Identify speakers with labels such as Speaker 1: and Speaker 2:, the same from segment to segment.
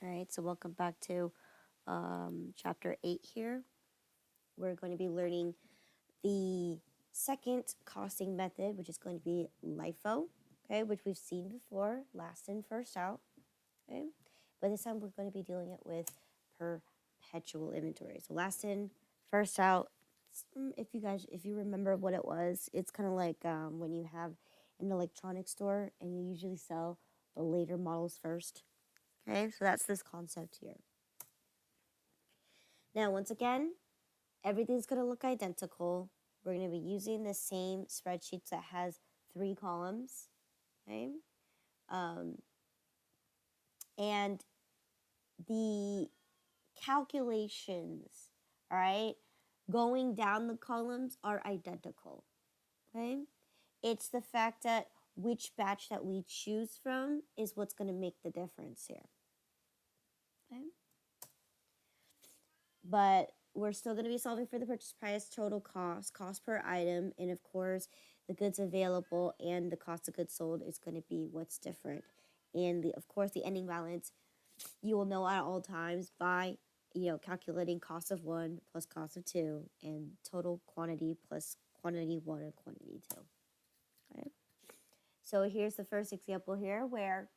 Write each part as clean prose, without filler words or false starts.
Speaker 1: All right, so welcome back to chapter 8 here. We're going to be learning the second costing method, which is going to be Lifo, okay, which we've seen before, last in, first out, okay? But this time we're going to be dealing it with perpetual inventory. So last in, first out, if you remember what it was, it's kind of like when you have an electronics store and you usually sell the later models first. Okay, so that's this concept here. Now, once again, everything's going to look identical. We're going to be using the same spreadsheets that has 3 columns. Okay, and the calculations, all right, going down the columns are identical. Okay, it's the fact that which batch that we choose from is what's going to make the difference here. Okay. But we're still going to be solving for the purchase price, total cost, cost per item, and of course, the goods available and the cost of goods sold is going to be what's different. And of course, the ending balance, you will know at all times by calculating cost of 1 plus cost of 2 and total quantity plus quantity 1 and quantity 2. Okay. So here's the first example here where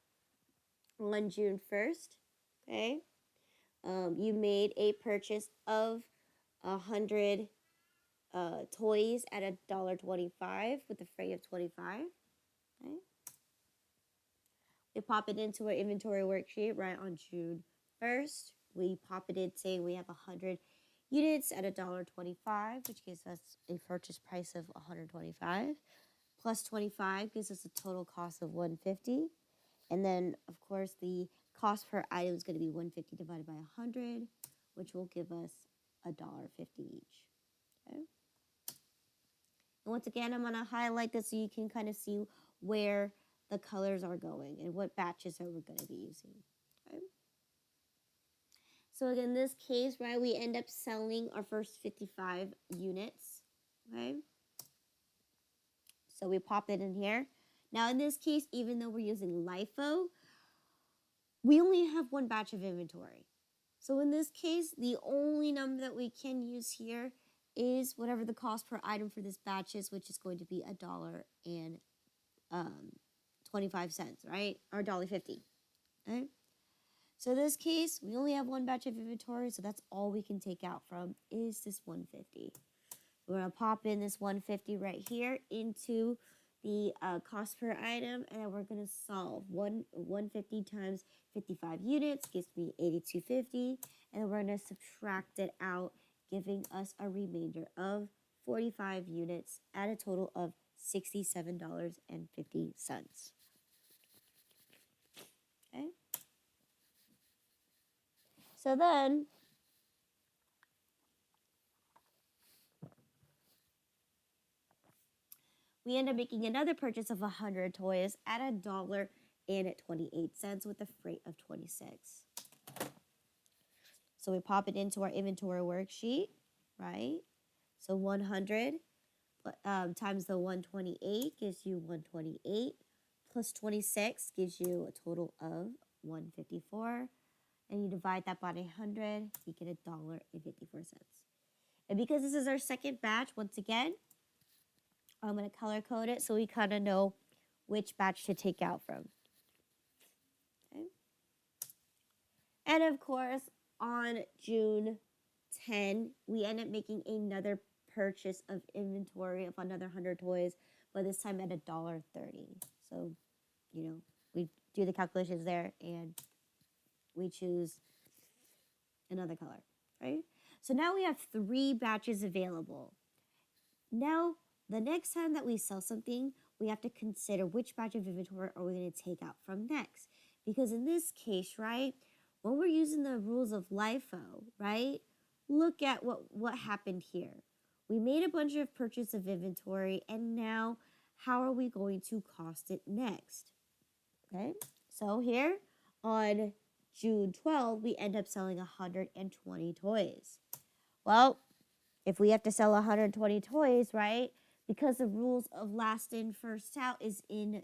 Speaker 1: on June 1st, okay, you made a purchase of 100 toys at $1.25 with a freight of 25. Okay. We pop it into our inventory worksheet right on June 1st. We pop it in saying we have 100 units at $1.25, which gives us a purchase price of 125. Plus 25 gives us a total cost of 150. And then, of course, the cost per item is going to be 150 divided by 100, which will give us $1.50 each. Okay. And once again, I'm going to highlight this so you can kind of see where the colors are going and what batches are we going to be using. Okay. So again, in this case, right, we end up selling our first 55 units. Okay. So we pop it in here. Now in this case, even though we're using LIFO, we only have one batch of inventory. So in this case, the only number that we can use here is whatever the cost per item for this batch is, which is going to be $1.25, right? Or $1.50. Okay. So in this case, we only have one batch of inventory, so that's all we can take out from is this 150. We're going to pop in this 150 right here into the cost per item, and then we're going to solve 150 times 55 units gives me 8250, and then we're going to subtract it out, giving us a remainder of 45 units at a total of $67.50. Okay. So then we end up making another purchase of 100 toys at $1.28 with a freight of 26. So we pop it into our inventory worksheet, right? So 100 times the 128 gives you 128 plus 26 gives you a total of 154. And you divide that by 100, you get $1.54. And because this is our second batch, once again, I'm going to color code it so we kind of know which batch to take out from. Okay. And of course, on June 10, we end up making another purchase of inventory of another 100 toys, but this time at $1.30. So, we do the calculations there and we choose another color, right? So now we have 3 batches available. Now, the next time that we sell something, we have to consider which batch of inventory are we going to take out from next. Because in this case, right, when we're using the rules of LIFO, right, look at what happened here. We made a bunch of purchase of inventory, and now how are we going to cost it next? Okay, so here on June 12, we end up selling 120 toys. Well, if we have to sell 120 toys, right, because the rules of last in, first out is in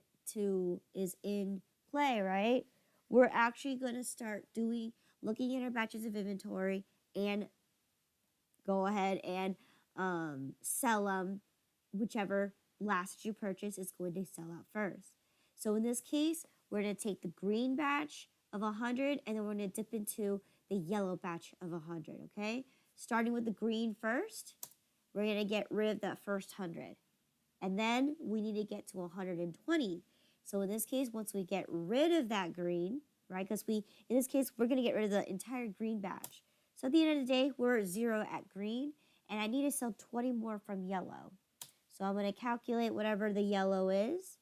Speaker 1: play, right? we're actually going to start looking at our batches of inventory and go ahead and sell them. Whichever last you purchase is going to sell out first. So in this case, we're going to take the green batch of 100 and then we're going to dip into the yellow batch of 100, okay? Starting with the green first, we're going to get rid of that first 100. And then we need to get to 120. So in this case, once we get rid of that green, right? Because in this case, we're going to get rid of the entire green batch. So at the end of the day, we're 0 at green, and I need to sell 20 more from yellow. So I'm going to calculate whatever the yellow is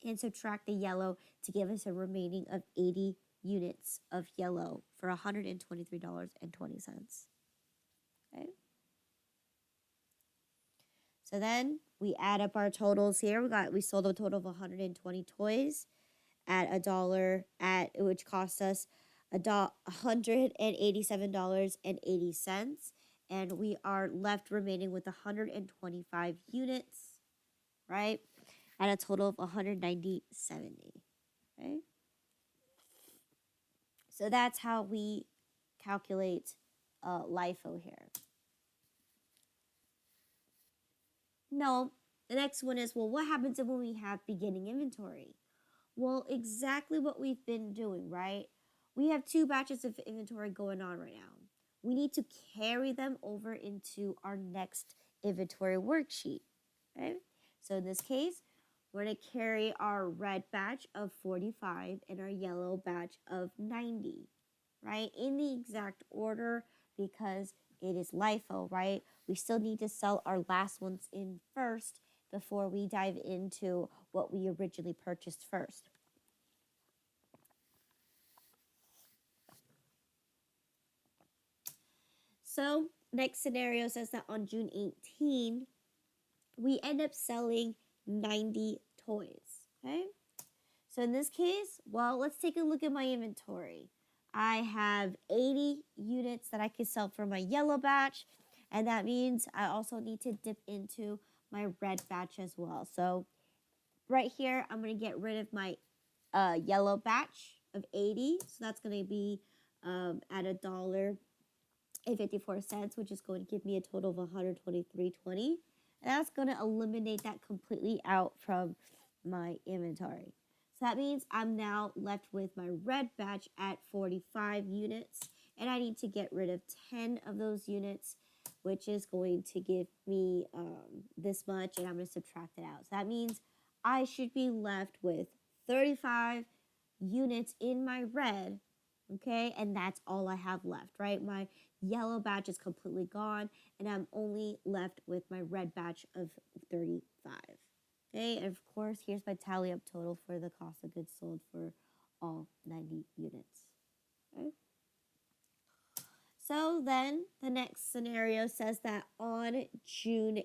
Speaker 1: and subtract the yellow to give us a remaining of 80 units of yellow for $123.20. Okay. So then we add up our totals here. We sold a total of 120 toys at which cost us $187.80. And we are left remaining with 125 units, right? At a total of $190.70. Okay? So that's how we calculate LIFO here. No, the next one is, well, what happens when we have beginning inventory? Well, exactly what we've been doing, right? We have 2 batches of inventory going on right now. We need to carry them over into our next inventory worksheet, okay? So in this case, we're going to carry our red batch of 45 and our yellow batch of 90, right? In the exact order because it is LIFO, right? We still need to sell our last ones in first before we dive into what we originally purchased first. So next scenario says that on June 18, we end up selling 90 toys, okay? So in this case, well, let's take a look at my inventory. I have 80 units that I could sell for my yellow batch, and that means I also need to dip into my red batch as well. So right here, I'm going to get rid of my yellow batch of 80. So that's going to be at $1.54, which is going to give me a total of $123.20. And that's going to eliminate that completely out from my inventory. So that means I'm now left with my red batch at 45 units, and I need to get rid of 10 of those units, which is going to give me this much, and I'm going to subtract it out. So that means I should be left with 35 units in my red, okay? And that's all I have left, right? My yellow batch is completely gone, and I'm only left with my red batch of 35. Okay, and of course, here's my tally up total for the cost of goods sold for all 90 units. Okay. So then the next scenario says that on June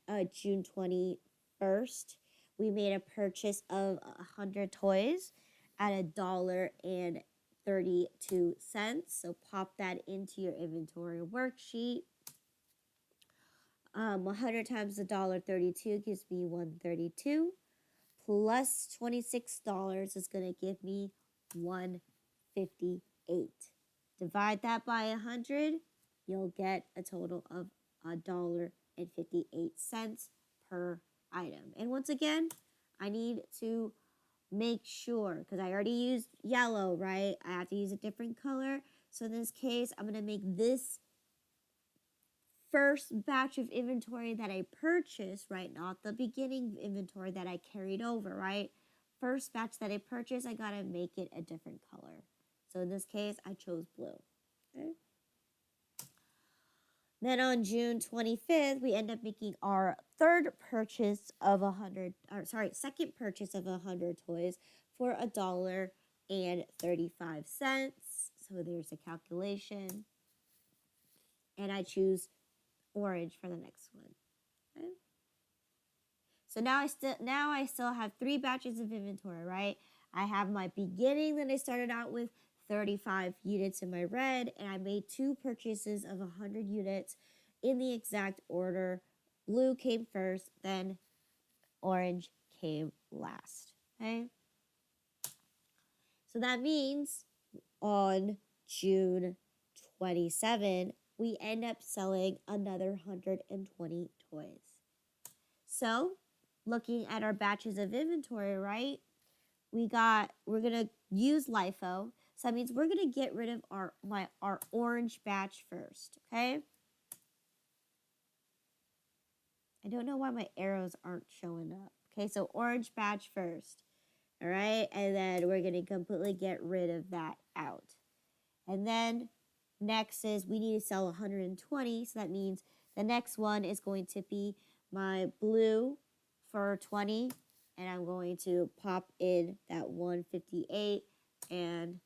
Speaker 1: 21st, we made a purchase of 100 toys at $1.32. So pop that into your inventory worksheet. 100 times $1.32 gives me $132, plus $26 is going to give me $158. Divide that by 100, you'll get a total of $1.58 per item. And once again, I need to make sure, because I already used yellow, right? I have to use a different color. So in this case, I'm going to make this first batch of inventory that I purchased, right? Not the beginning inventory that I carried over, right? First batch that I purchased, I gotta make it a different color. So in this case, I chose blue. Okay. Then on June 25th, we end up making our second purchase of 100 toys for $1.35. So there's a calculation. And I choose orange for the next one. Okay. So now I still have 3 batches of inventory, right? I have my beginning that I started out with 35 units in my red, and I made 2 purchases of 100 units in the exact order. Blue came first, then orange came last. Okay. So that means on June 27, we end up selling another 120 toys. So, looking at our batches of inventory, right? We're gonna use Lifo. So that means we're gonna get rid of our orange batch first, okay? I don't know why my arrows aren't showing up. Okay, so orange batch first. All right, and then we're gonna completely get rid of that out. And then next is we need to sell 120, so that means the next one is going to be my blue for 20, and I'm going to pop in that 158, and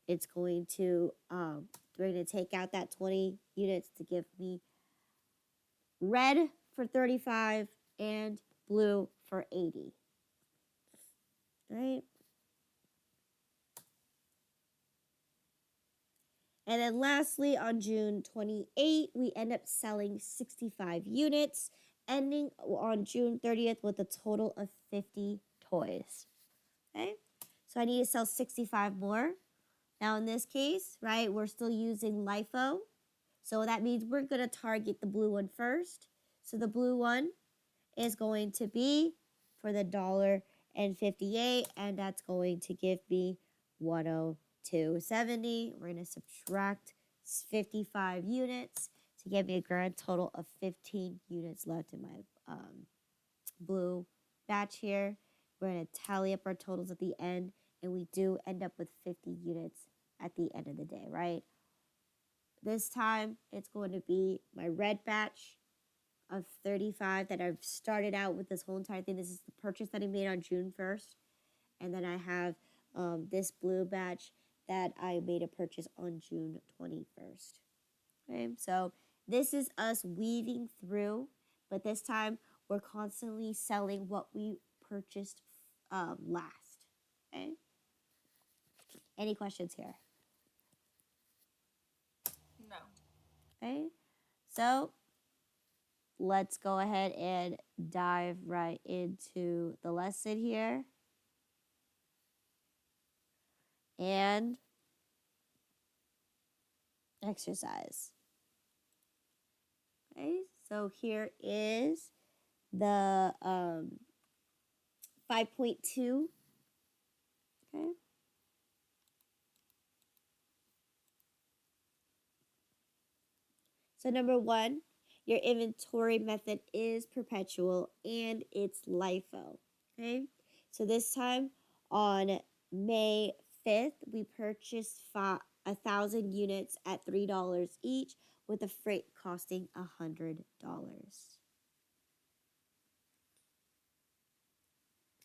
Speaker 1: it's going to, we're going to take out that 20 units to give me red for 35 and blue for 80. Right? And then lastly, on June 28, we end up selling 65 units, ending on June 30th with a total of 50 toys. Okay? So I need to sell 65 more. Now in this case, right, we're still using Lifo. So that means we're going to target the blue one first. So the blue one is going to be for the $1.58, and that's going to give me 102.70. We're going to subtract 55 units to give me a grand total of 15 units left in my blue batch here. We're going to tally up our totals at the end, and we do end up with 50 units at the end of the day, right? This time, it's going to be my red batch of 35 that I've started out with this whole entire thing. This is the purchase that I made on June 1st. And then I have this blue batch that I made a purchase on June 21st. Okay, so this is us weaving through, but this time we're constantly selling what we purchased last. Okay? Any questions here?
Speaker 2: No.
Speaker 1: Okay, so let's go ahead and dive right into the lesson here. And exercise. Okay, so here is the 5.2. Okay. So number 1, your inventory method is perpetual and it's LIFO. Okay. So this time on May 5th, we purchased 1,000 units at $3 each, with the freight costing $100.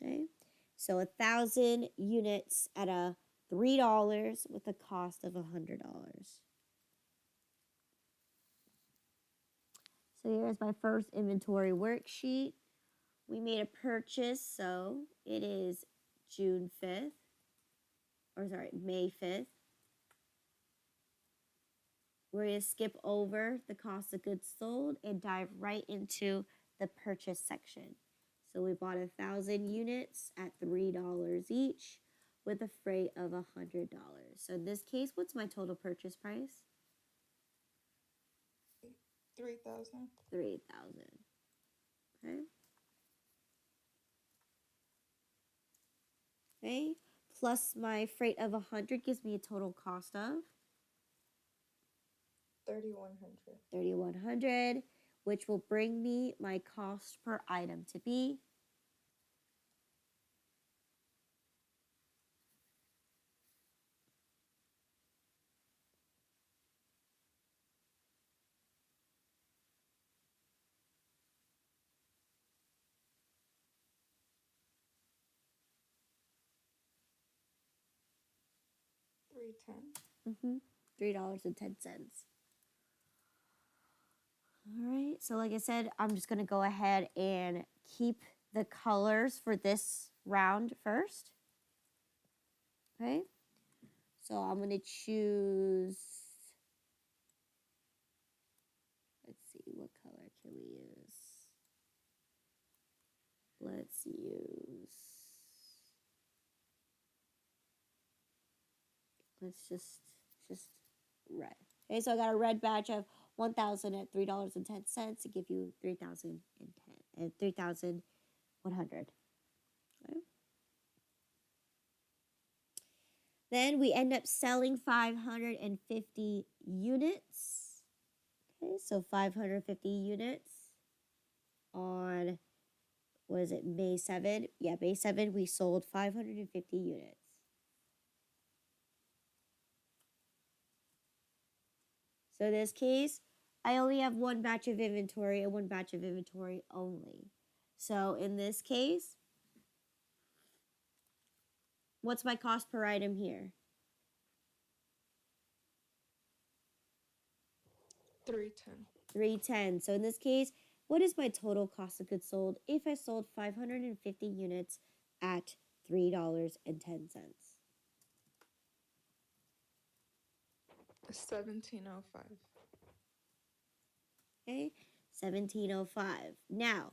Speaker 1: Okay, so 1,000 units at a $3 with a cost of $100. So here's my first inventory worksheet. We made a purchase, so it is June 5th, or sorry, May 5th. We're going to skip over the cost of goods sold and dive right into the purchase section. So we bought 1,000 units at $3 each with a freight of $100. So in this case, what's my total purchase price?
Speaker 2: 3,000.
Speaker 1: 3,000. Okay. Okay. Plus my freight of 100 gives me a total cost of
Speaker 2: 3,100.
Speaker 1: 3,100, which will bring me my cost per item to be
Speaker 2: 310.
Speaker 1: $3.10. All right, so like I said, I'm just gonna go ahead and keep the colors for this round first. Okay, so I'm gonna choose, let's see, what color can we use? Let's use It's just red. Okay, so I got a red batch of 1,000 at $3.10 to give you 3,010 and 3,100. Okay. Then we end up selling 550 units. Okay, so 550 units on, what is it, May 7? Yeah, May 7, we sold 550 units. So in this case, I only have one batch of inventory and one batch of inventory only. So in this case, what's my cost per item here?
Speaker 2: 310.
Speaker 1: 310. So in this case, what is my total cost of goods sold if I sold 550 units at $3.10?
Speaker 2: 1705.
Speaker 1: Okay, 1705. Now,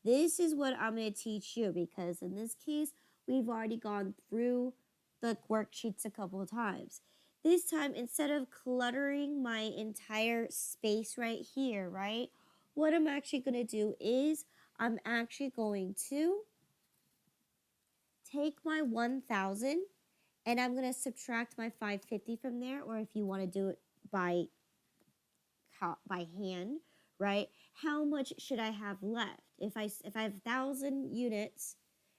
Speaker 1: this is what I'm going to teach you because in this case, we've already gone through the worksheets a couple of times. This time, instead of cluttering my entire space right here, right, what I'm actually going to do is I'm actually going to take my 1,000 and I'm going to subtract my 550 from there, or if you want to do it by hand, right? How much should I have left? If I have 1,000 units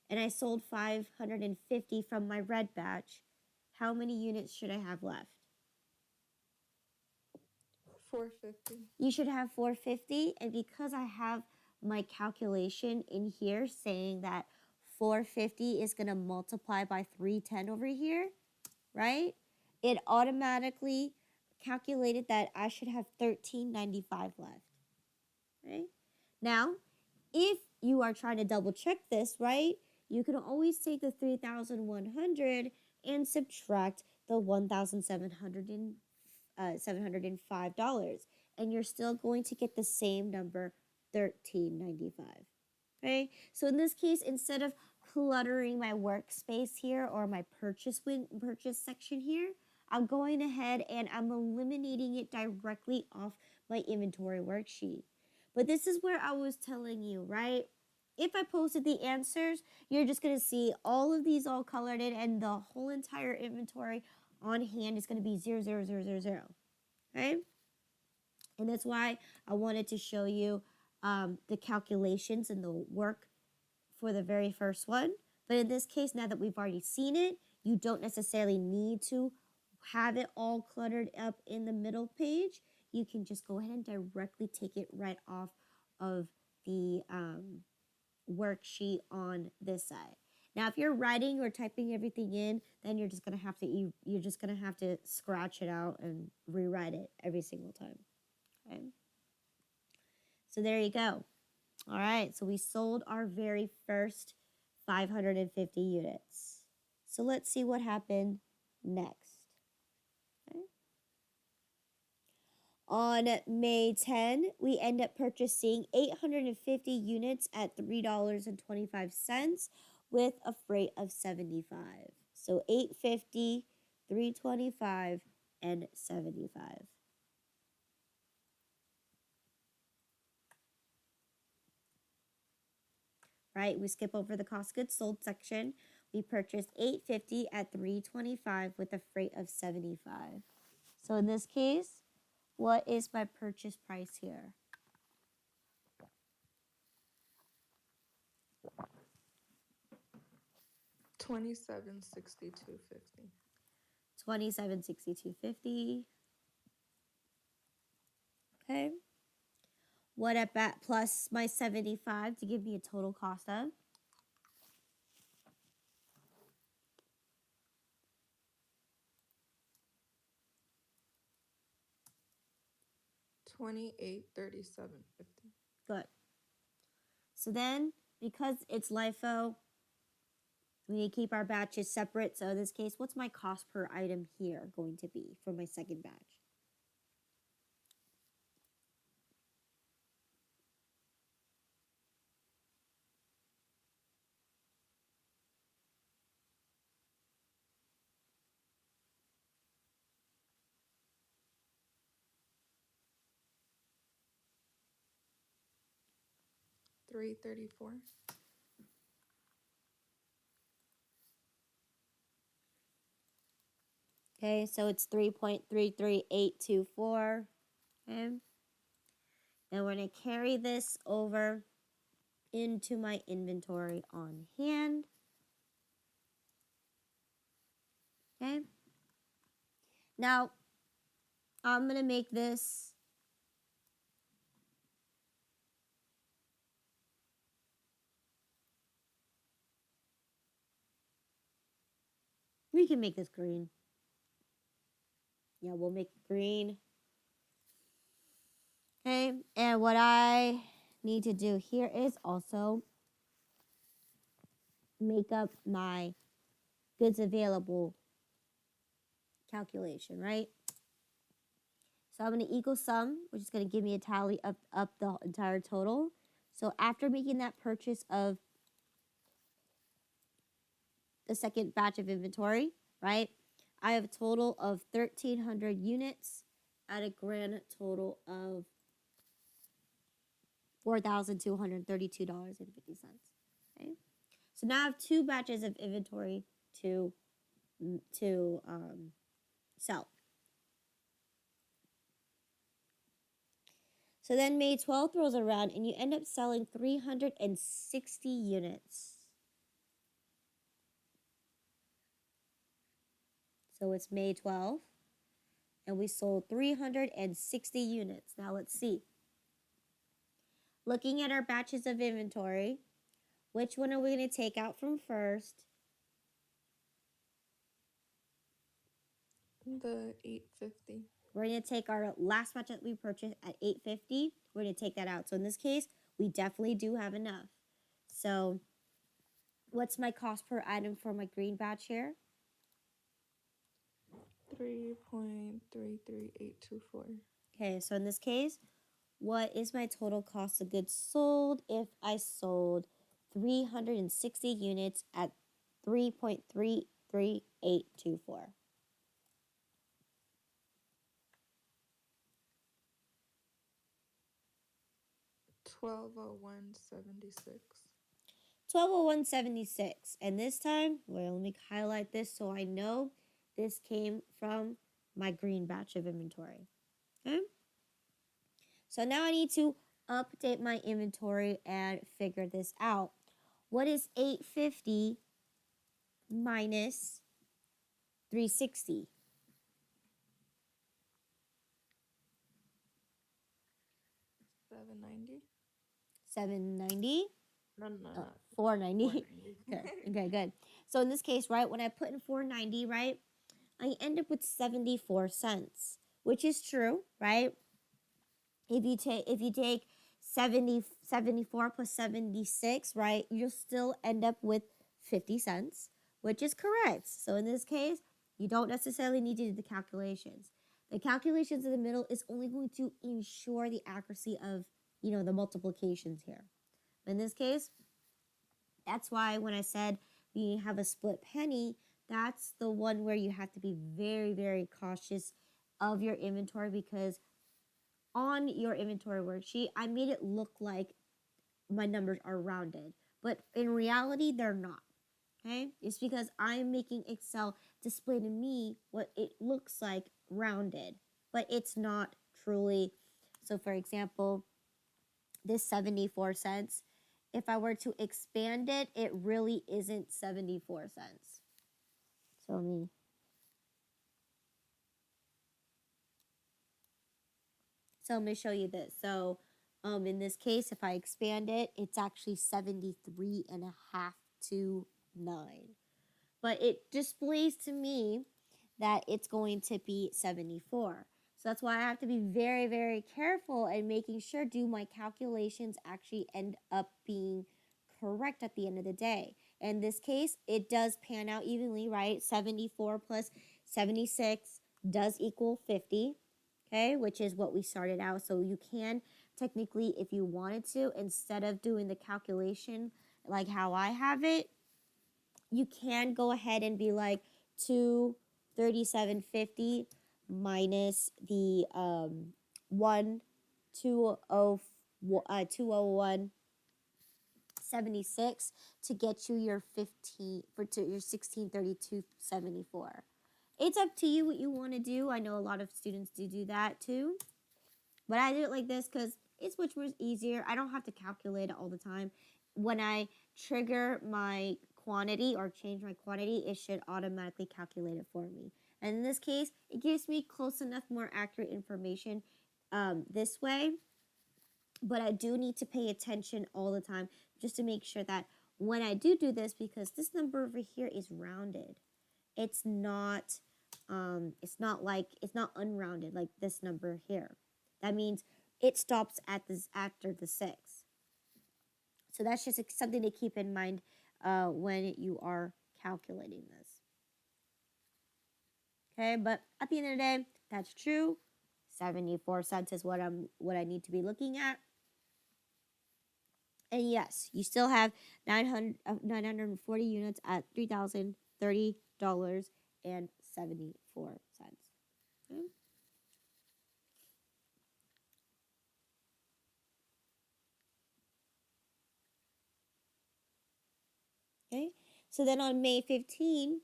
Speaker 1: and I sold 550 from my red batch, how many units should I have left?
Speaker 2: 450.
Speaker 1: You should have 450, and because I have my calculation in here saying that 450 is going to multiply by 310 over here, right? It automatically calculated that I should have 1395 left. Right? Now, if you are trying to double check this, right, you can always take the 3,100 and subtract the $1,705, and you're still going to get the same number, 1395. Okay? So in this case, instead of cluttering my workspace here or my purchase section here, I'm going ahead and I'm eliminating it directly off my inventory worksheet. But this is where I was telling you, right? If I posted the answers, you're just going to see all of these all colored in and the whole entire inventory on hand is going to be 00000. Okay? And that's why I wanted to show you the calculations and the work for the very first one. But in this case, now that we've already seen it, you don't necessarily need to have it all cluttered up in the middle page. You can just go ahead and directly take it right off of the worksheet on this side. Now, if you're writing or typing everything in, then you're just gonna have to scratch it out and rewrite it every single time. Okay. So there you go. All right, so we sold our very first 550 units. So let's see what happened next. Okay. On May 10, we end up purchasing 850 units at $3.25 with a freight of 75. So 850, 325, and 75. Right? We skip over the cost of goods sold section. We purchased 850 at 325 with a freight of 75. So in this case, what is my purchase price here?
Speaker 2: $2762.50.
Speaker 1: $27.62.50. Okay. What about plus my 75 to give me a total cost of?
Speaker 2: $2837.50.
Speaker 1: Good. So then, because it's LIFO, we need to keep our batches separate. So in this case, what's my cost per item here going to be for my second batch?
Speaker 2: 334.
Speaker 1: Okay, so it's 3.33824. Okay. And we're going to carry this over into my inventory on hand. Okay. Now, I'm going to make this we can make this green. Yeah, we'll make it green. Okay, and what I need to do here is also make up my goods available calculation, right? So I'm going to equal sum, which is going to give me a tally of up the entire total. So after making that purchase of the second batch of inventory, right, I have a total of 1,300 units at a grand total of $4,232.50. Okay, so now I have two batches of inventory to sell. So then May 12th rolls around and you end up selling 360 units. So it's May 12th and we sold 360 units. Now let's see. Looking at our batches of inventory, which one are we going to take out from first?
Speaker 2: The 850.
Speaker 1: We're going to take our last batch that we purchased at 850. We're going to take that out. So in this case, we definitely do have enough. So what's my cost per item for my green batch here?
Speaker 2: 3.33824.
Speaker 1: Okay, so in this case, what is my total cost of goods sold if I sold 360 units at 3.33824?
Speaker 2: 1201.76.
Speaker 1: 1201.76. And this time, well, let me highlight this so I know this came from my green batch of inventory. Okay? So now I need to update my inventory and figure this out. What is 850 minus 360?
Speaker 2: 790.
Speaker 1: 790?
Speaker 2: No,
Speaker 1: Oh, 490.
Speaker 2: 490.
Speaker 1: Okay, good. So in this case, right, when I put in 490, right, I end up with 74 cents, which is true, right? If you take 74 plus 76, right, you'll still end up with 50 cents, which is correct. So in this case, you don't necessarily need to do the calculations. The calculations in the middle is only going to ensure the accuracy of, the multiplications here. In this case, that's why when I said you have a split penny, that's the one where you have to be very, very cautious of your inventory, because on your inventory worksheet, I made it look like my numbers are rounded, but in reality, they're not. Okay? It's because I'm making Excel display to me what it looks like rounded, but it's not truly. So for example, this 74 cents, if I were to expand it, it really isn't 74 cents. So let me So I'm going to show you this. So in this case, if I expand it, it's actually 73 and a half to 9. But it displays to me that it's going to be 74. So that's why I have to be very, very careful and making sure, do my calculations actually end up being correct at the end of the day. In this case, it does pan out evenly, right? 74 plus 76 does equal 50. Okay, which is what we started out. So you can technically, if you wanted to, instead of doing the calculation like how I have it, you can go ahead and be like 237.50 minus the 201 76 to get you your 1632.74. It's up to you what you want to do. I know a lot of students do that too. But I do it like this because it's much more easier. I don't have to calculate it all the time. When I trigger my quantity or change my quantity, it should automatically calculate it for me. And in this case, it gives me close enough, more accurate information this way. But I do need to pay attention all the time just to make sure that when I do this, because this number over here is rounded, it's not unrounded like this number here. That means it stops at this after the 6. So that's just something to keep in mind when you are calculating this. Okay, but at the end of the day, that's true. 74 cents is what I need to be looking at. And yes, you still have 940 units at $3,030.74. Okay. Okay, so then on May 15,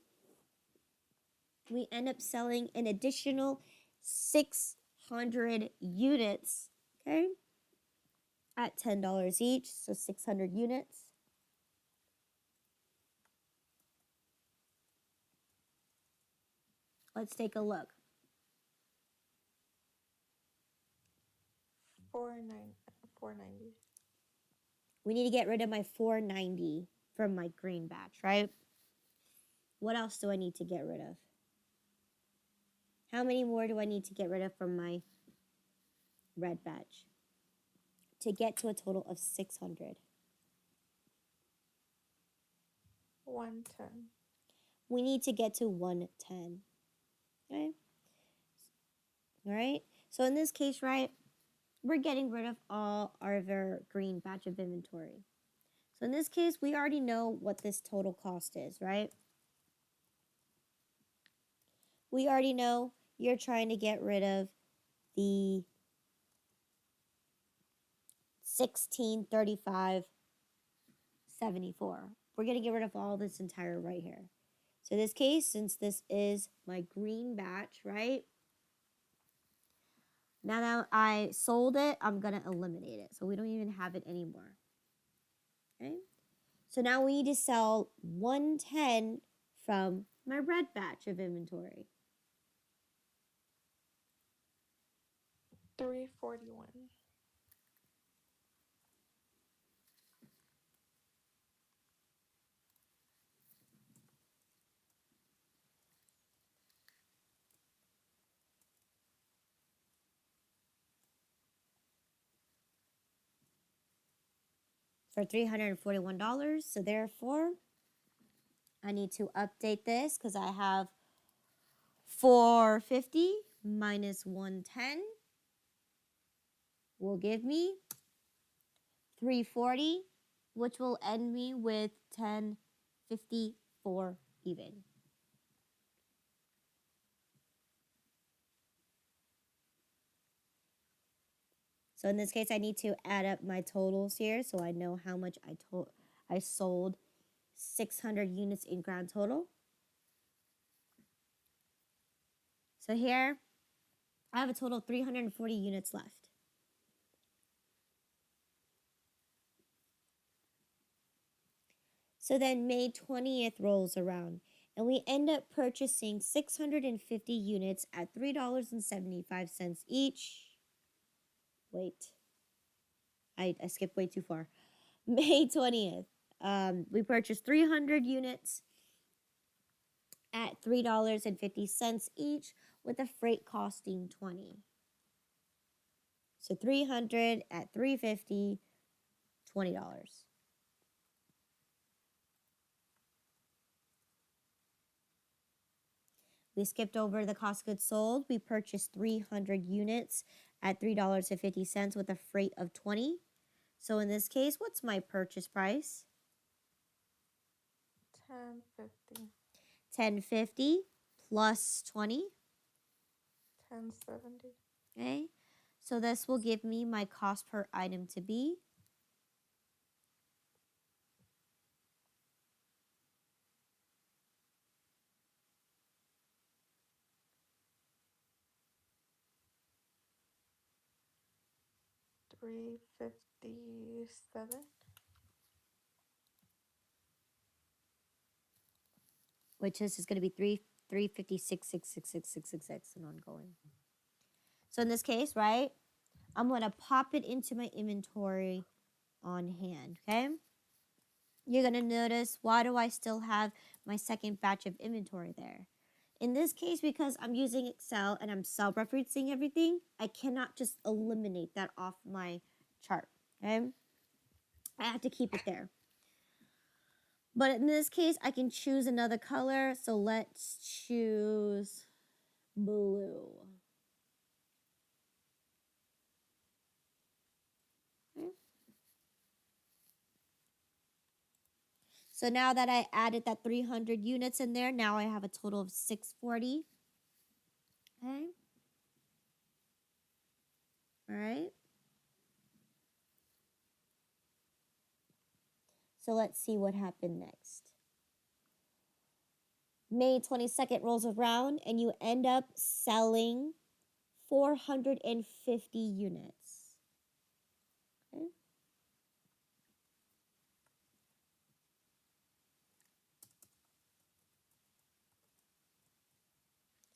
Speaker 1: we end up selling an additional 600 units, okay, at $10 each, so 600 units. Let's take a look.
Speaker 2: 490.
Speaker 1: We need to get rid of my 490 from my green batch, right? What else do I need to get rid of? How many more do I need to get rid of from my red batch to get to a total of 600?
Speaker 2: 110.
Speaker 1: We need to get to 110. Okay? All right? So in this case, right, we're getting rid of all our green batch of inventory. So in this case, we already know what this total cost is, right? We already know you're trying to get rid of the 1635.74. We're going to get rid of all this entire right here. So in this case, since this is my green batch, right? Now that I sold it, I'm going to eliminate it. So we don't even have it anymore. Okay? So now we need to sell 110 from my red batch of inventory.
Speaker 2: 341.
Speaker 1: For $341. So therefore, I need to update this because I have 450 minus 110 will give me 340, which will end me with 1054 even. So in this case, I need to add up my totals here so I know how much I sold 600 units in grand total. So here, I have a total of 340 units left. So then May 20th rolls around, and we end up purchasing 650 units at $3.75 each. Wait, I skipped way too far. May 20th, we purchased 300 units at $3.50 each, with the freight costing $20. So 300 at $3.50, $20. We skipped over the cost of goods sold. We purchased 300 units at $3.50 with a freight of $20. So in this case, what's my purchase price?
Speaker 2: 1050.
Speaker 1: $10.50 plus 20.
Speaker 2: 1070.
Speaker 1: Okay. So this will give me my cost per item to be
Speaker 2: 357.
Speaker 1: which is going to be 356, 666, 666, and ongoing. So in this case, right, I'm going to pop it into my inventory on hand, okay? You're going to notice, why do I still have my second batch of inventory there? In this case, because I'm using Excel and I'm self-referencing everything, I cannot just eliminate that off my chart, okay? I have to keep it there. But in this case, I can choose another color. So let's choose blue. Okay. So now that I added that 300 units in there, now I have a total of 640. Okay. All right. So let's see what happened next. May 22nd rolls around and you end up selling 450 units. Okay.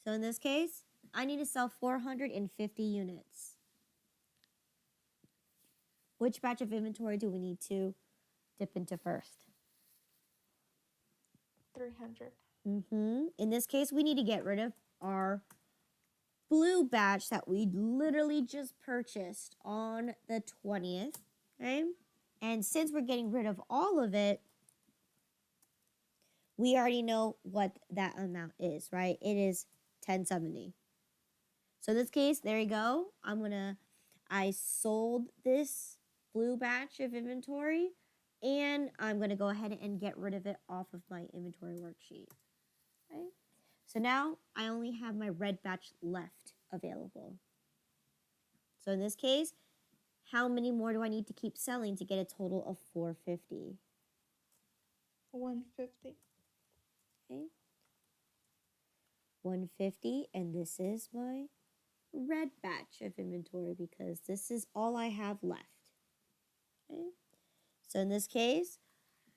Speaker 1: So in this case, I need to sell 450 units. Which batch of inventory do we need to dip into first?
Speaker 2: 300.
Speaker 1: In this case, we need to get rid of our blue batch that we literally just purchased on the 20th. Okay. And since we're getting rid of all of it, we already know what that amount is, right? It is 1070. So in this case, there you go. I sold this blue batch of inventory and I'm going to go ahead and get rid of it off of my inventory worksheet. Okay. So now I only have my red batch left available. So in this case, how many more do I need to keep selling to get a total of 450?
Speaker 2: 150.
Speaker 1: Okay. 150, and this is my red batch of inventory because this is all I have left. Okay. So in this case,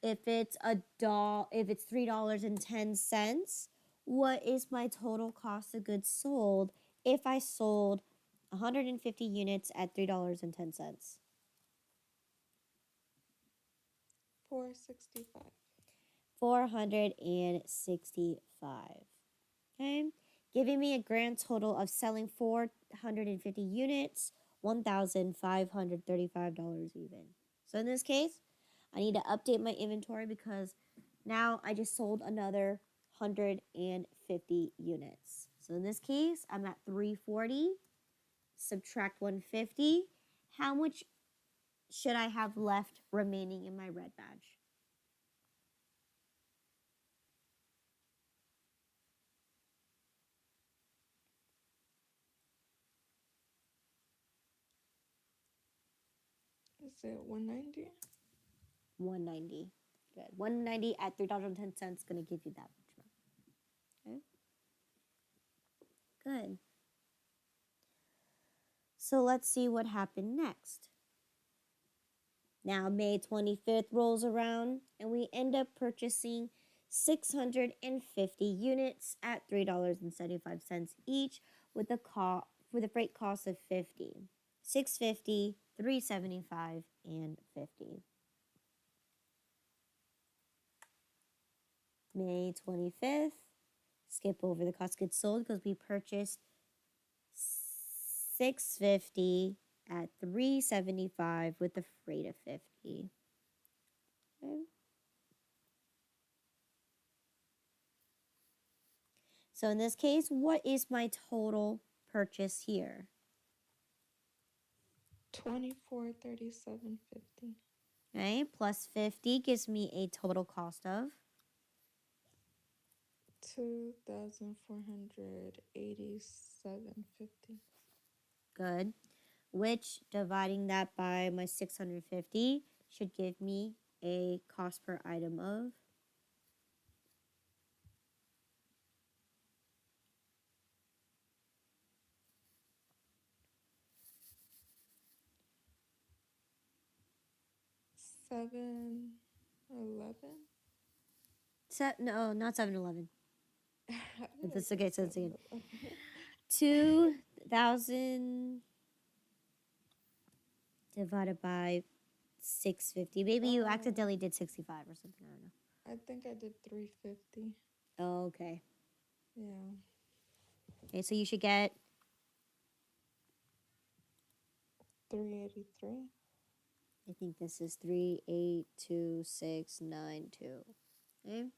Speaker 1: if it's $3.10, what is my total cost of goods sold if I sold 150 units at $3.10?
Speaker 2: 465.
Speaker 1: 465. Okay, giving me a grand total of selling 450 units, $1,535 even. So in this case, I need to update my inventory because now I just sold another 150 units. So in this case, I'm at 340, subtract 150. How much should I have left remaining in my red badge?
Speaker 2: Is it 190?
Speaker 1: 190. Good. 190 at $3.10 going to give you that much more. Okay. Good. So let's see what happened next. Now May 25th rolls around and we end up purchasing 650 units at $3.75 each with a freight cost of 50. 650, 375, and 50. May 25th, skip over the cost of goods sold because we purchased 650 at 375 with the freight of 50. Okay. So in this case, what is my total purchase here?
Speaker 2: 2437.50.
Speaker 1: Okay, plus 50 gives me a total cost of
Speaker 2: 2487.50.
Speaker 1: good, which dividing that by my 650 should give me a cost per item of
Speaker 2: 7-Eleven.
Speaker 1: No, not 7-Eleven.
Speaker 2: How did
Speaker 1: If
Speaker 2: I
Speaker 1: it's
Speaker 2: get
Speaker 1: okay, so it's again.
Speaker 2: 7-Eleven?
Speaker 1: 2,000 divided by 650. Maybe you
Speaker 2: Oh,
Speaker 1: accidentally did 65 or something. I don't know.
Speaker 2: I think I did 350.
Speaker 1: Oh, okay.
Speaker 2: Yeah.
Speaker 1: Okay, so you should get
Speaker 2: 383.
Speaker 1: I think this is 382692. Okay.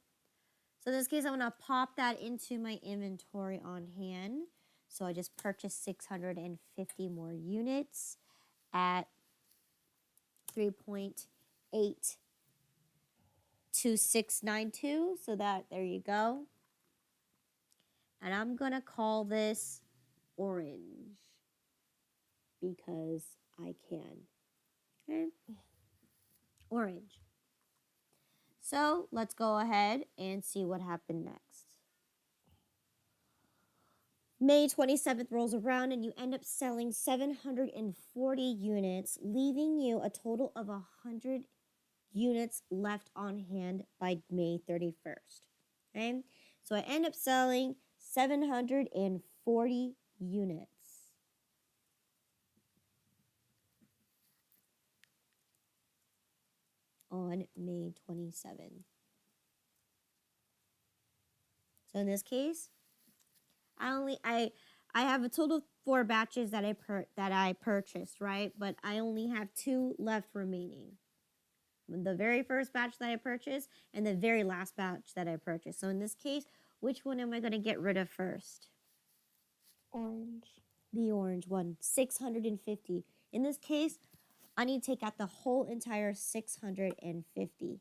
Speaker 1: So in this case, I'm gonna pop that into my inventory on hand. So I just purchased 650 more units at 3.82692. So that there you go. And I'm gonna call this orange because I can. Okay. Orange. So let's go ahead and see what happened next. May 27th rolls around and you end up selling 740 units, leaving you a total of 100 units left on hand by May 31st. Okay? So I end up selling 740 units. On May 27th. So in this case, I have a total of 4 batches that I purchased, right? But I only have 2 left remaining. The very first batch that I purchased and the very last batch that I purchased. So in this case, which one am I going to get rid of first?
Speaker 2: Orange.
Speaker 1: The orange one, 650. In this case, I need to take out the whole entire 650.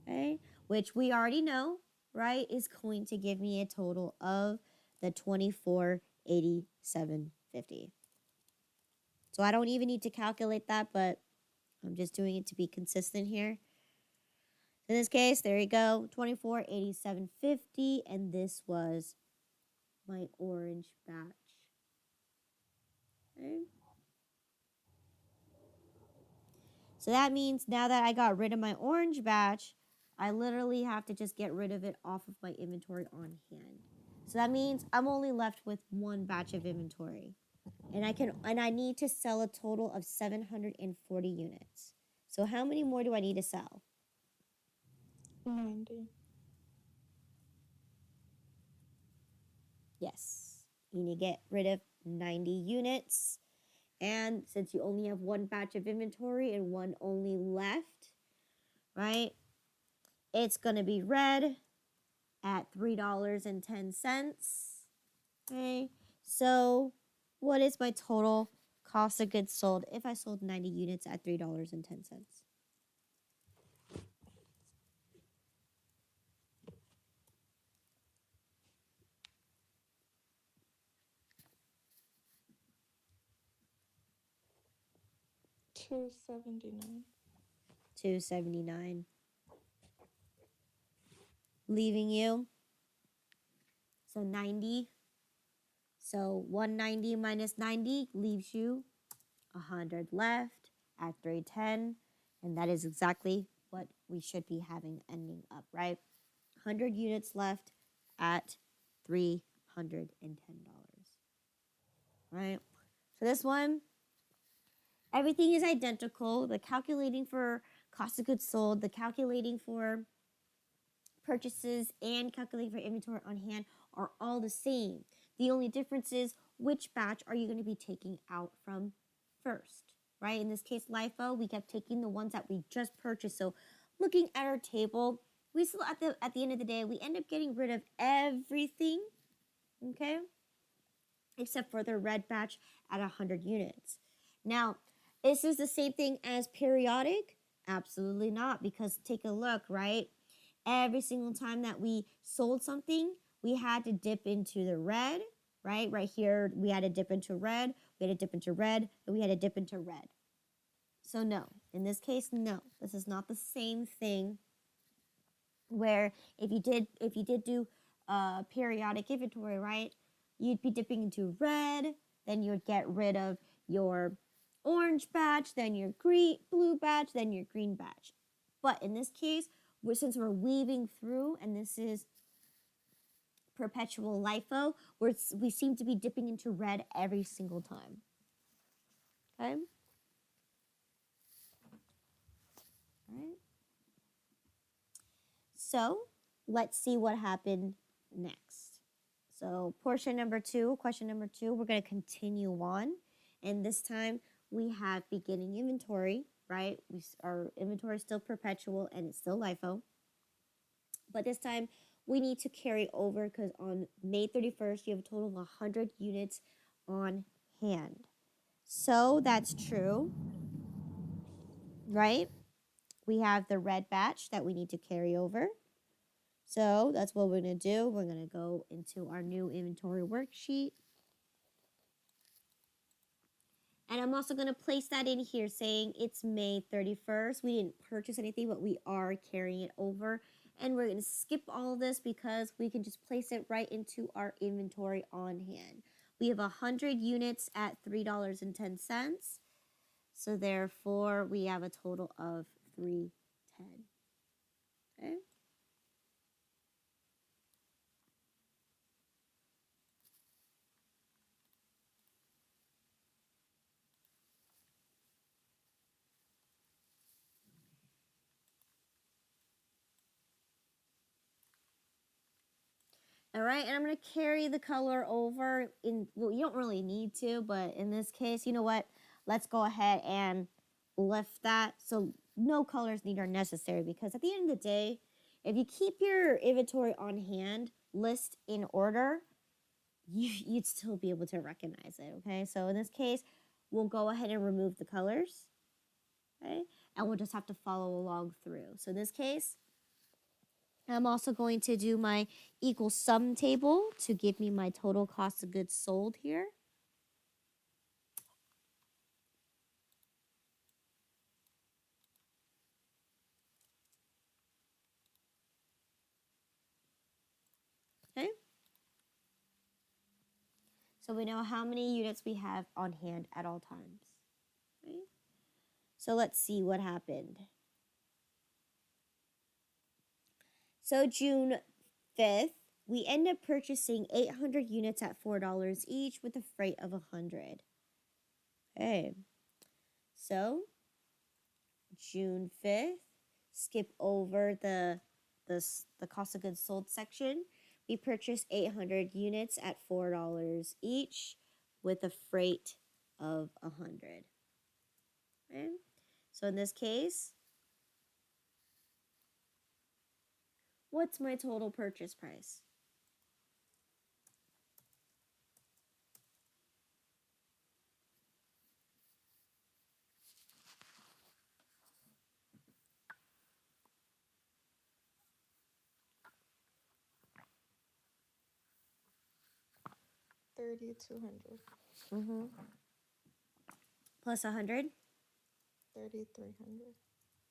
Speaker 1: Okay? Which we already know, right, is going to give me a total of the 2487.50. So I don't even need to calculate that, but I'm just doing it to be consistent here. In this case, there you go, 2487.50, and this was my orange batch. Okay. So that means now that I got rid of my orange batch, I literally have to just get rid of it off of my inventory on hand. So that means I'm only left with 1 batch of inventory. And I need to sell a total of 740 units. So how many more do I need to sell?
Speaker 2: 90.
Speaker 1: Yes. You need to get rid of 90 units. And since you only have 1 batch of inventory and 1 only left, right? It's going to be red at $3.10. Okay. So what is my total cost of goods sold if I sold 90 units at $3.10?
Speaker 2: $279.
Speaker 1: $279. Leaving you. So 90. So 190 minus 90 leaves you 100 left at 310. And that is exactly what we should be having ending up, right? 100 units left at $310. Right? So this one, everything is identical. The calculating for cost of goods sold, the calculating for purchases, and calculating for inventory on hand are all the same. The only difference is which batch are you going to be taking out from first, right? In this case, Lifo, we kept taking the ones that we just purchased. So looking at our table, we still at the end of the day, we end up getting rid of everything, okay? Except for the red batch at 100 units. Now, is this the same thing as periodic? Absolutely not, because take a look, right? Every single time that we sold something, we had to dip into the red, right? Right here, we had to dip into red, we had to dip into red, and we had to dip into red. So no, in this case, no. This is not the same thing where if you did do periodic inventory, right? You'd be dipping into red, then you would get rid of your orange batch, then your green blue batch, then your green batch. But in this case, since we're weaving through, and this is perpetual Lifo, we seem to be dipping into red every single time. Okay? All right. So let's see what happened next. So portion number 2, question number 2, we're going to continue on. And this time we have beginning inventory, right? Our inventory is still perpetual and it's still LIFO. But this time we need to carry over because on May 31st, you have a total of 100 units on hand. So that's true, right? We have the red batch that we need to carry over. So that's what we're going to do. We're going to go into our new inventory worksheet. And I'm also going to place that in here saying it's May 31st. We didn't purchase anything, but we are carrying it over. And we're going to skip all of this because we can just place it right into our inventory on hand. We have 100 units at $3.10. So therefore, we have a total of $3.10. Okay? All right, and I'm going to carry the color over well, you don't really need to, but in this case, you know what? Let's go ahead and lift that. So no colors needed are necessary because at the end of the day, if you keep your inventory on hand, list in order, you'd still be able to recognize it, okay? So in this case, we'll go ahead and remove the colors, okay? And we'll just have to follow along through. So in this case, I'm also going to do my equal sum table to give me my total cost of goods sold here. Okay. So we know how many units we have on hand at all times. Right? So let's see what happened. So June 5th, we end up purchasing 800 units at $4 each with a freight of 100. Okay. So June 5th, skip over the cost of goods sold section. We purchased 800 units at $4 each with a freight of 100. Okay? So in this case, what's my total purchase price?
Speaker 2: $3,200.
Speaker 1: Mm-hmm. Plus 100.
Speaker 2: $3,300.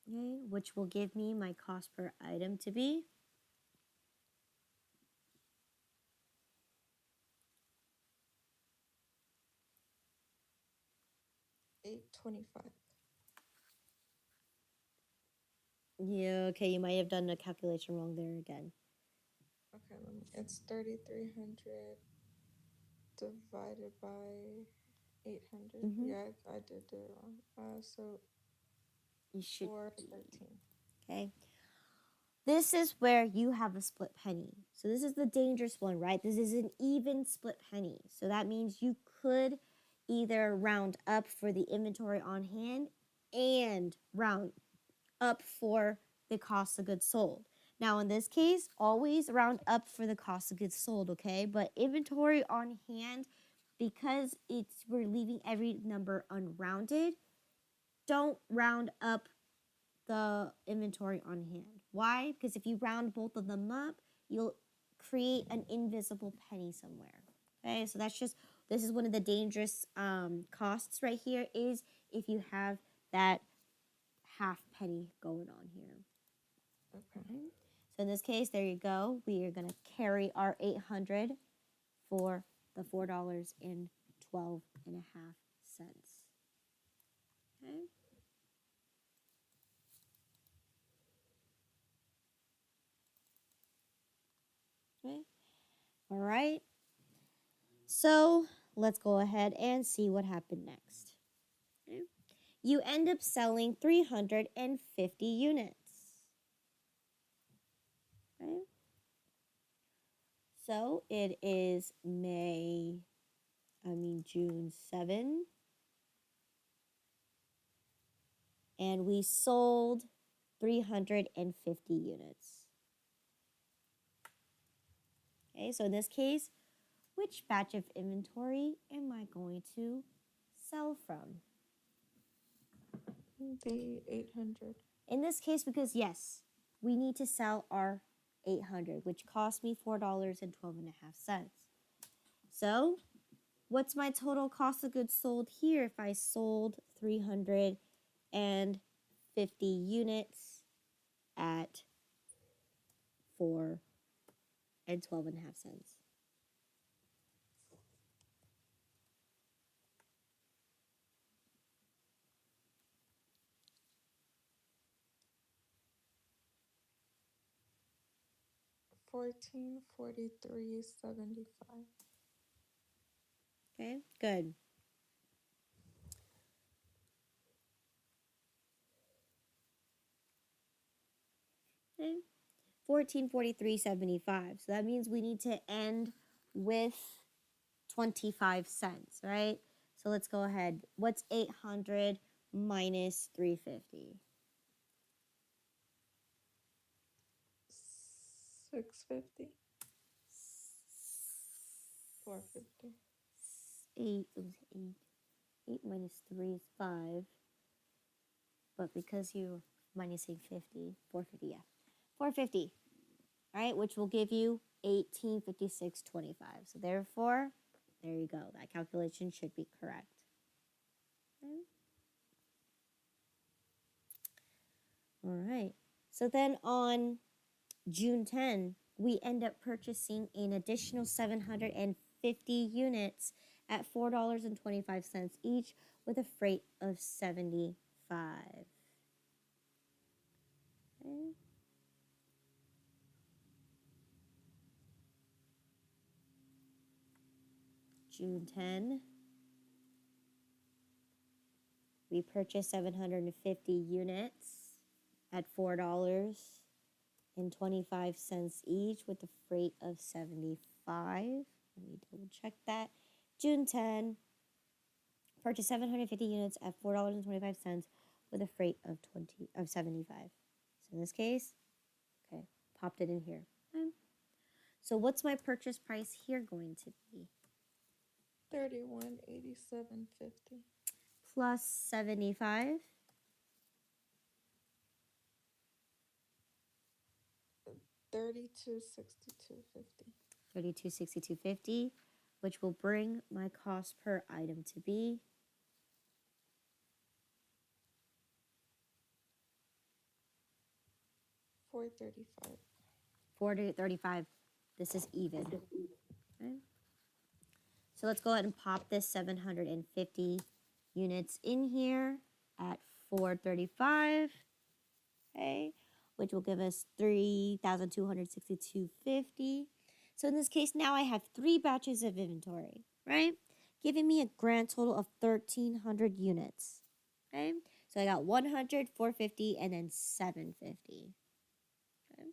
Speaker 1: Okay, which will give me my cost per item to be
Speaker 2: $825.
Speaker 1: yeah, okay, you might have done a calculation wrong there again.
Speaker 2: Okay, it's 3,300 divided by 800.
Speaker 1: Mm-hmm.
Speaker 2: Yeah, I did it wrong. So
Speaker 1: You should
Speaker 2: 413.
Speaker 1: okay. This is where you have a split penny. So this is the dangerous one, right? This is an even split penny. So that means you could either round up for the inventory on hand and round up for the cost of goods sold. Now, in this case, always round up for the cost of goods sold, okay? But inventory on hand, because we're leaving every number unrounded, don't round up the inventory on hand. Why? Because if you round both of them up, you'll create an invisible penny somewhere. Okay, so this is one of the dangerous costs right here is if you have that half penny going on here.
Speaker 2: Okay.
Speaker 1: So in this case, there you go. We are going to carry our 800 for the $4.12.5. Okay. Okay. All right. So let's go ahead and see what happened next. Okay. You end up selling 350 units. Okay. So it is June 7, and we sold 350 units. Okay, so in this case, which batch of inventory am I going to sell from?
Speaker 2: The 800.
Speaker 1: In this case, because yes, we need to sell our 800, which cost me $4.12. So, what's my total cost of goods sold here if I sold 350 units at $4.12?
Speaker 2: 1443.75.
Speaker 1: Okay, good. Okay. 1443.75. So that means we need to end with 25 cents, right? So let's go ahead. What's 800 minus 350?
Speaker 2: 650. 450.
Speaker 1: 8, it was 8. 8 minus 3 is 5. But because you're minusing 50, 450, yeah. 450, right? Which will give you 1856.25. So therefore, there you go. That calculation should be correct. Okay. All right. So then on June 10, we end up purchasing an additional 750 units at $4.25 each with a freight of 75. Okay. June 10, we purchased 750 units at $4.25 each with a freight of 75. Let me double check that. June 10, purchased 750 units at $4.25 with a freight of 75. So in this case, okay, popped it in here. Okay. So what's my purchase price here going to be?
Speaker 2: 3187.50.
Speaker 1: Plus 75.
Speaker 2: 3262.50.
Speaker 1: 3262.50, which will bring my cost per item to be
Speaker 2: 435.
Speaker 1: 435. This is even. Okay. So let's go ahead and pop this 750 units in here at 435. Okay, which will give us 3,262.50. So in this case, now I have 3 batches of inventory, right? Giving me a grand total of 1,300 units. Okay, so I got 100, 450, and then 750. Okay.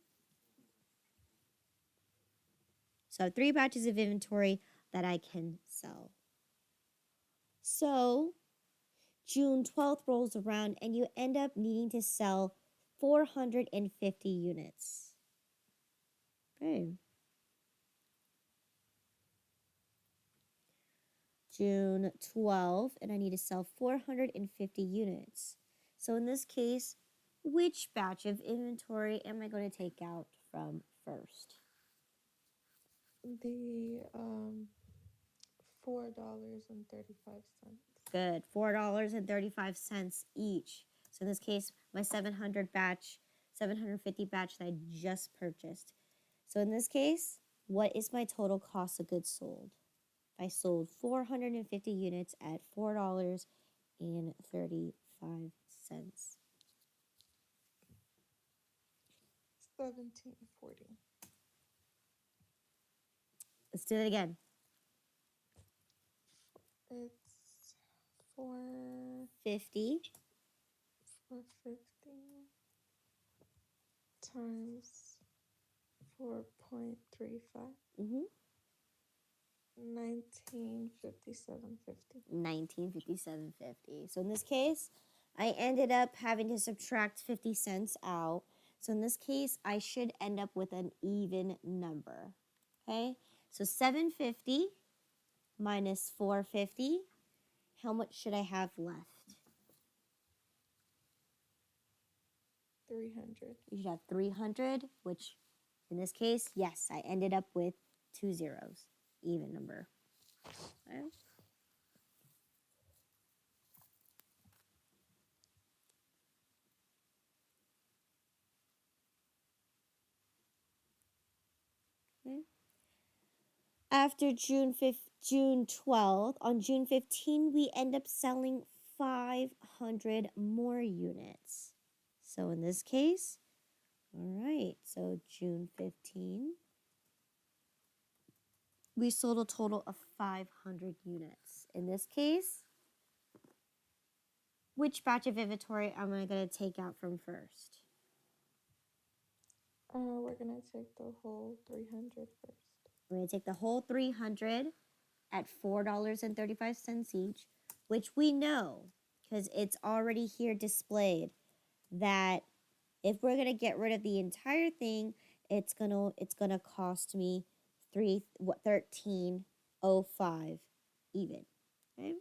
Speaker 1: So I have 3 batches of inventory that I can sell. So June 12th rolls around and you end up needing to sell 450 units. Okay. June 12th, and I need to sell 450 units. So in this case, which batch of inventory am I going to take out from first?
Speaker 2: The $4.35.
Speaker 1: Good, $4.35 each. So in this case, my 750 batch that I just purchased. So in this case, what is my total cost of goods sold? I sold 450 units at $4.35. cents.
Speaker 2: 1740.
Speaker 1: Let's do it again.
Speaker 2: It's 4
Speaker 1: 50
Speaker 2: 450 times 4.35.
Speaker 1: Mm-hmm.
Speaker 2: 1957.50.
Speaker 1: 1957.50. So in this case, I ended up having to subtract 50 cents out. So in this case, I should end up with an even number. Okay? So 750 minus 450. How much should I have left?
Speaker 2: 300.
Speaker 1: You should have 300, which in this case, yes, I ended up with 2 zeros. Even number. Okay? Okay. After June 12th, on June 15, we end up selling 500 more units. So in this case, all right, so June 15, we sold a total of 500 units. In this case, which batch of inventory am I going to take out from first?
Speaker 2: We're gonna take the whole 300 first.
Speaker 1: We're going to take the whole 300 at $4.35 each, which we know, because it's already here displayed, that if we're gonna get rid of the entire thing, it's gonna cost me $13.05 even. Okay?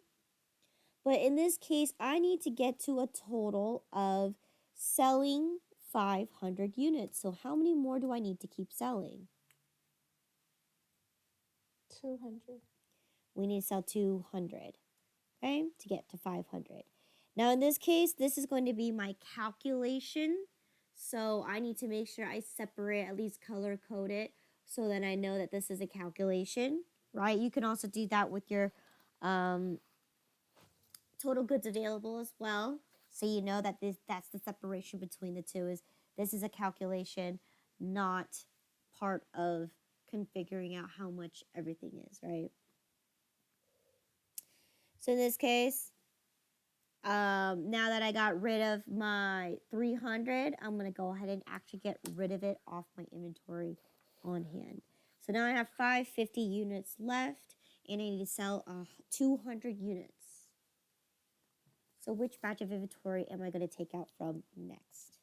Speaker 1: But in this case, I need to get to a total of selling 500 units. So how many more do I need to keep selling?
Speaker 2: 200.
Speaker 1: We need to sell 200, okay, to get to 500. Now in this case, this is going to be my calculation. So I need to make sure I separate, at least color code it, so that I know that this is a calculation, right? You can also do that with your total goods available as well. So you know that that's the separation between the two, is this is a calculation, not part of configuring out how much everything is, right? So in this case, now that I got rid of my 300, I'm going to go ahead and actually get rid of it off my inventory on hand. So now I have 550 units left, and I need to sell 200 units. So which batch of inventory am I going to take out from next?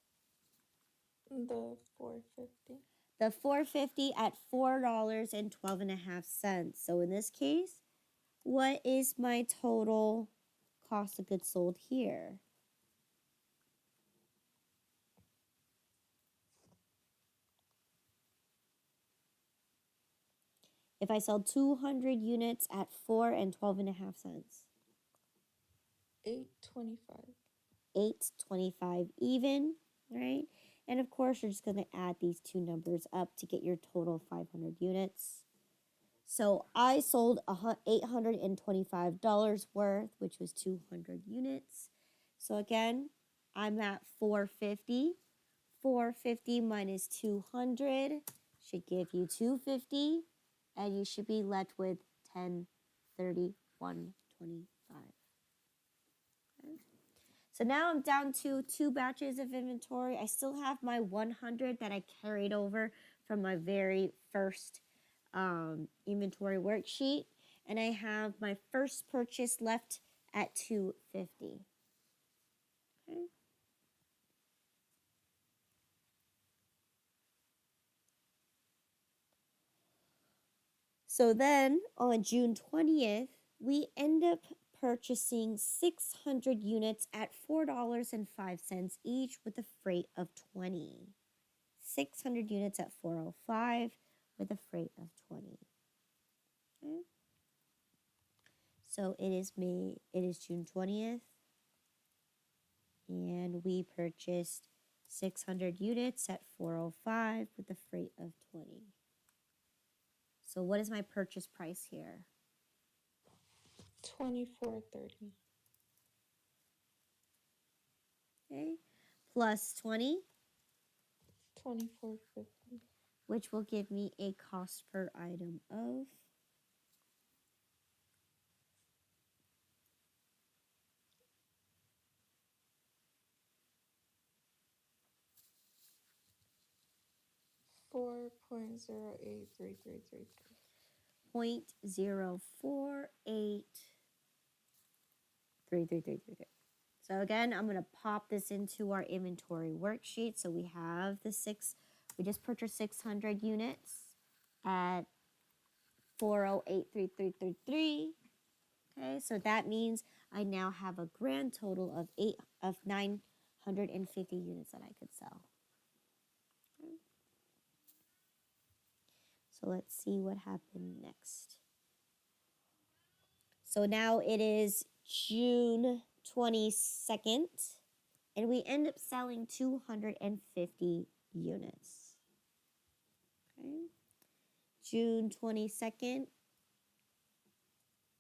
Speaker 2: The 450.
Speaker 1: The 450 at $4.12.5. So in this case, what is my total cost of goods sold here? If I sell 200 units at $4.12.5.
Speaker 2: 825.
Speaker 1: 825 even, right? And of course, you're just going to add these two numbers up to get your total 500 units. So I sold $825 worth, which was 200 units. So again, I'm at 450. 450 minus 200 should give you 250, and you should be left with 1031.25. Okay. So now I'm down to 2 batches of inventory. I still have my 100 that I carried over from my very first inventory worksheet, and I have my first purchase left at 250. Okay. So then on June 20th, we end up purchasing 600 units at $4.05 each with a freight of 20. 600 units at $4.05 with a freight of 20. Okay. So it is June 20th, and we purchased 600 units at $4.05 with a freight of 20. So what is my purchase price here?
Speaker 2: 2430.
Speaker 1: okay, plus 20,
Speaker 2: 24.50.
Speaker 1: which will give me a cost per item of
Speaker 2: 4.083333.
Speaker 1: 0.0483333. So again, I'm going to pop this into our inventory worksheet. So we have the we just purchased 600 units at 4083333. Okay, so that means I now have a grand total of 950 units that I could sell. Okay. So let's see what happened next. So now it is June 22nd, and we end up selling 250 units. Okay. June 22nd,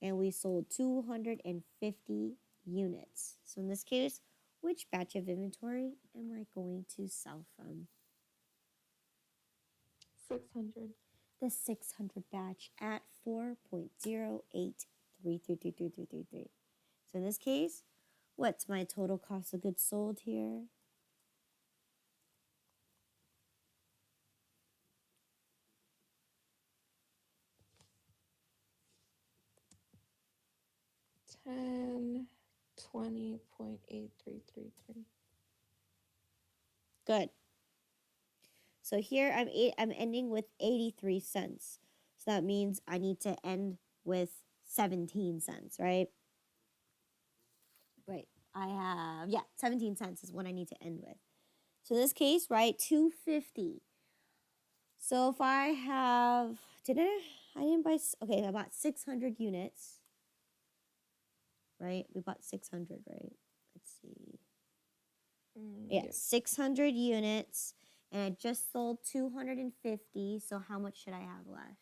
Speaker 1: and we sold 250 units. So in this case, which batch of inventory am I going to sell from?
Speaker 2: 600.
Speaker 1: The 600 batch at 4.08333333. So in this case, what's my total cost of goods sold here?
Speaker 2: 1020.8333.
Speaker 1: Good. So here I'm ending with 83 cents. So that means I need to end with 17 cents, right? Right. I have, 17 cents is what I need to end with. So in this case, right, 250. So if I have, I didn't buy, okay, I bought 600 units, right? We bought 600, right? Let's see. Yeah, 600 units, and I just sold 250. So how much should I have left?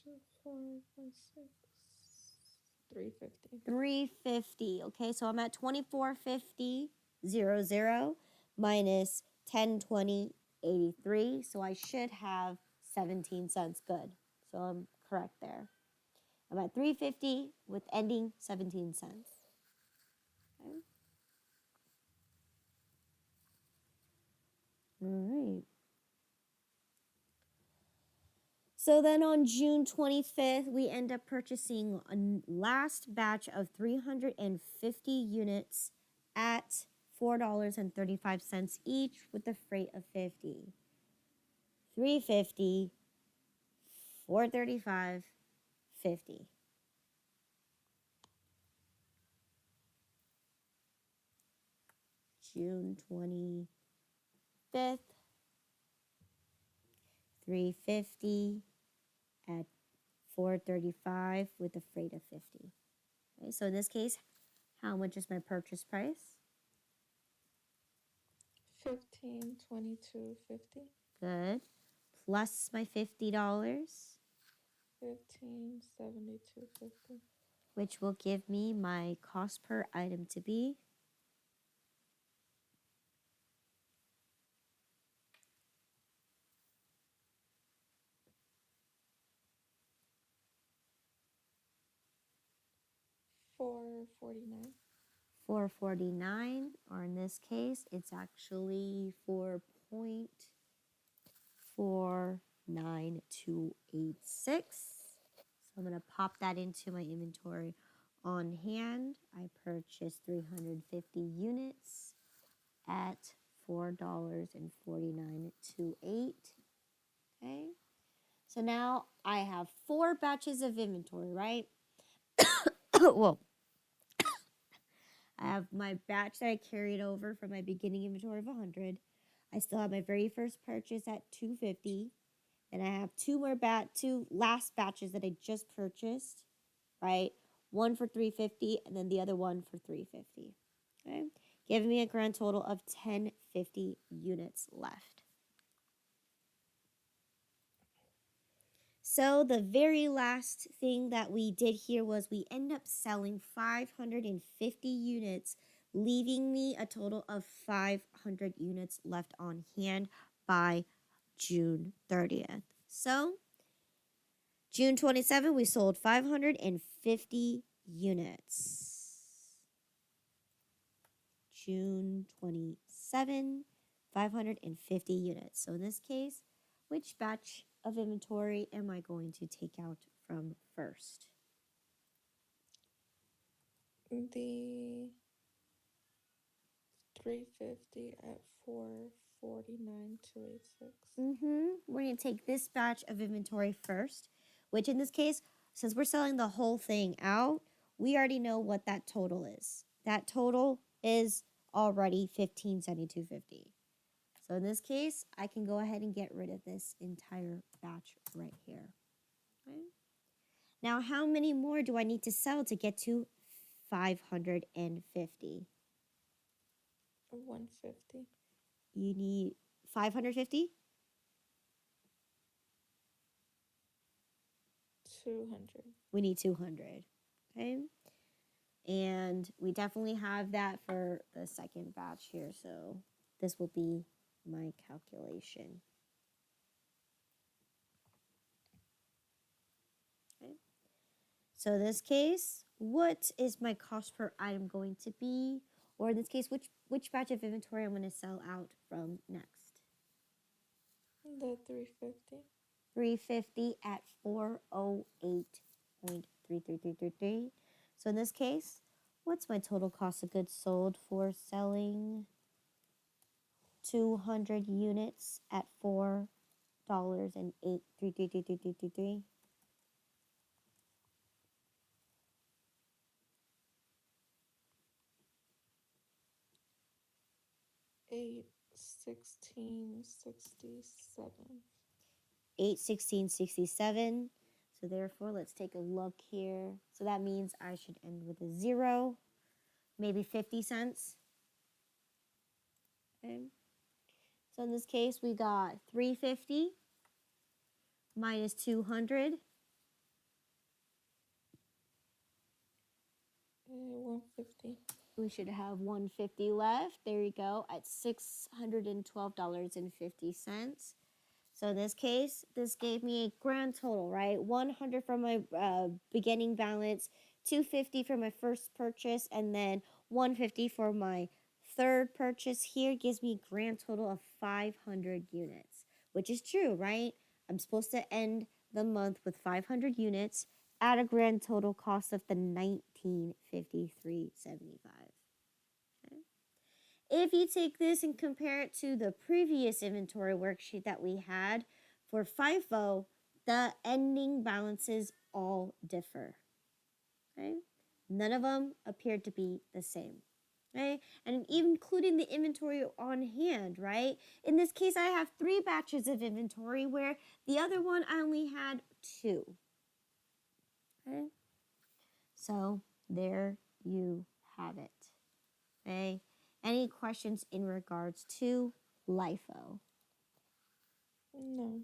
Speaker 2: So 4.6. 350.
Speaker 1: 350. Okay, so I'm at 2450.00 minus 1020.83. So I should have 17 cents. Good. So I'm correct there. I'm at 350 with ending 17 cents. Okay. All right. So then on June 25th, we end up purchasing a last batch of 350 units at $4.35 each with a freight of 50. 350, 435, 50. June 25th, 350 at 435 with a freight of 50. Okay, so in this case, how much is my purchase price?
Speaker 2: 1522.50.
Speaker 1: Good. Plus my $50,
Speaker 2: 1572.50.
Speaker 1: which will give me my cost per item to be
Speaker 2: 449.
Speaker 1: 449, or in this case, it's actually 4.49286. So I'm going to pop that into my inventory on hand. I purchased 350 units at $4.4928. Okay. So now I have 4 batches of inventory, right? Whoa. I have my batch that I carried over from my beginning inventory of 100. I still have my very first purchase at 250. And I have two last batches that I just purchased, right? One for 350 and then the other one for 350. Okay? Giving me a grand total of 1050 units left. So the very last thing that we did here was we end up selling 550 units, leaving me a total of 500 units left on hand by June 30th. So June 27th, we sold 550 units. June 27, 550 units. So in this case, which batch of inventory am I going to take out from first?
Speaker 2: The 350 at 449 286.
Speaker 1: We're going to take this batch of inventory first, which in this case, since we're selling the whole thing out, we already know what that total is. That total is already 1572.50. So in this case, I can go ahead and get rid of this entire batch right here. Okay. Now, how many more do I need to sell to get to 550?
Speaker 2: 150.
Speaker 1: You need 550?
Speaker 2: 200.
Speaker 1: We need 200. Okay. And we definitely have that for the second batch here. So this will be my calculation. Okay. So in this case, what is my cost per item going to be? Or in this case, which batch of inventory I'm going to sell out from next?
Speaker 2: The 350.
Speaker 1: 350 at 408.33333. So in this case, what's my total cost of goods sold for selling 200 units at $4.08333333?
Speaker 2: 81667.
Speaker 1: 816.67. So therefore, let's take a look here. So that means I should end with a 0, maybe 50 cents. Okay. So in this case, we got 350 minus 200.
Speaker 2: 150.
Speaker 1: We should have 150 left. There you go, at $612.50. So in this case, this gave me a grand total, right? 100 from my beginning balance, 250 for my first purchase, and then 150 for my third purchase. Here gives me a grand total of 500 units, which is true, right? I'm supposed to end the month with 500 units at a grand total cost of the $1953.75. If you take this and compare it to the previous inventory worksheet that we had for FIFO, the ending balances all differ. Okay? None of them appeared to be the same. Okay? And even including the inventory on hand, right? In this case, I have 3 batches of inventory where the other one I only had 2. Okay? So there you have it. Okay? Any questions in regards to LIFO?
Speaker 2: No.